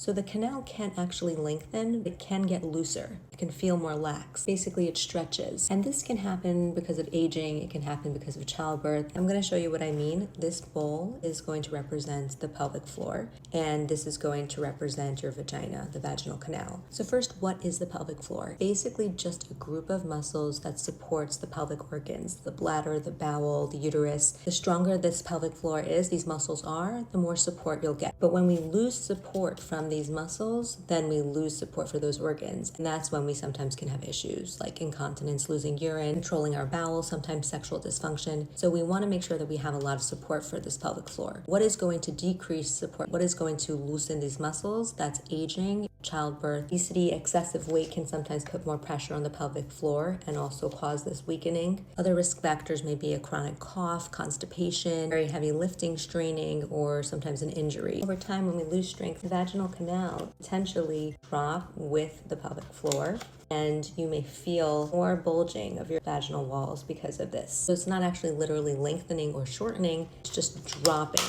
So the canal can't actually lengthen, it can get looser. It can feel more lax. Basically, it stretches. And this can happen because of aging, it can happen because of childbirth. I'm gonna show you what I mean. This bowl is going to represent the pelvic floor, and this is going to represent your vagina, the vaginal canal. So first, what is the pelvic floor? Basically just a group of muscles that supports the pelvic organs, the bladder, the bowel, the uterus. The stronger this pelvic floor is, these muscles are, the more support you'll get. But when we lose support from these muscles, then we lose support for those organs. And that's when we sometimes can have issues like incontinence, losing urine, controlling our bowels, sometimes sexual dysfunction. So we want to make sure that we have a lot of support for this pelvic floor. What is going to decrease support? What is going to loosen these muscles? That's aging, childbirth, obesity, excessive weight can sometimes put more pressure on the pelvic floor and also cause this weakening. Other risk factors may be a chronic cough, constipation, very heavy lifting, straining, or sometimes an injury. Over time, when we lose strength, the vaginal canal potentially drop with the pelvic floor, and you may feel more bulging of your vaginal walls because of this. So it's not actually literally lengthening or shortening, it's just dropping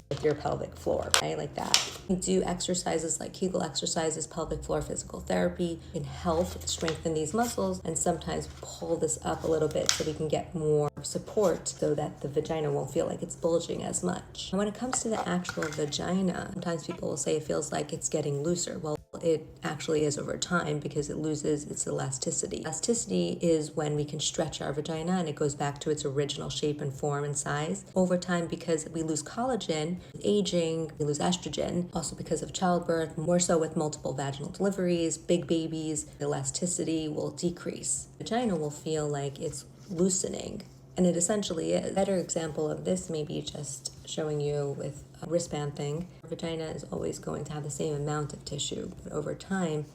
with your pelvic floor, okay, like that. We do exercises like Kegel exercises, pelvic floor physical therapy can help strengthen these muscles and sometimes pull this up a little bit so we can get more support so that the vagina won't feel like it's bulging as much. And when it comes to the actual vagina, sometimes people will say it feels like it's getting looser. Well, it actually is over time because it loses its elasticity. Elasticity is when we can stretch our vagina and it goes back to its original shape and form and size. Over time, because we lose collagen, with aging, we lose estrogen, also because of childbirth, more so with multiple vaginal deliveries, big babies, elasticity will decrease. The vagina will feel like it's loosening, and it essentially is. A better example of this may be just showing you with a wristband thing. Your vagina is always going to have the same amount of tissue, but over time,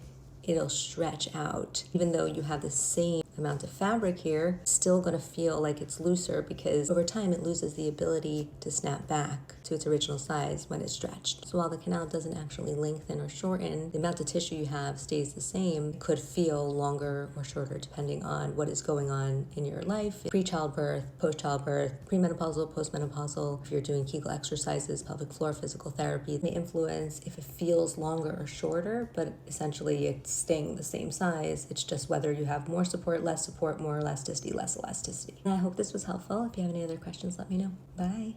it'll stretch out. Even though you have the same amount of fabric here, it's still going to feel like it's looser because over time it loses the ability to snap back to its original size when it's stretched. So while the canal doesn't actually lengthen or shorten, the amount of tissue you have stays the same. It could feel longer or shorter depending on what is going on in your life. Pre-childbirth, post-childbirth, premenopausal, postmenopausal. If you're doing Kegel exercises, pelvic floor physical therapy, it may influence if it feels longer or shorter, but essentially it's staying the same size. It's just whether you have more support, less support, more elasticity, less elasticity. And I hope this was helpful. If you have any other questions, let me know. Bye.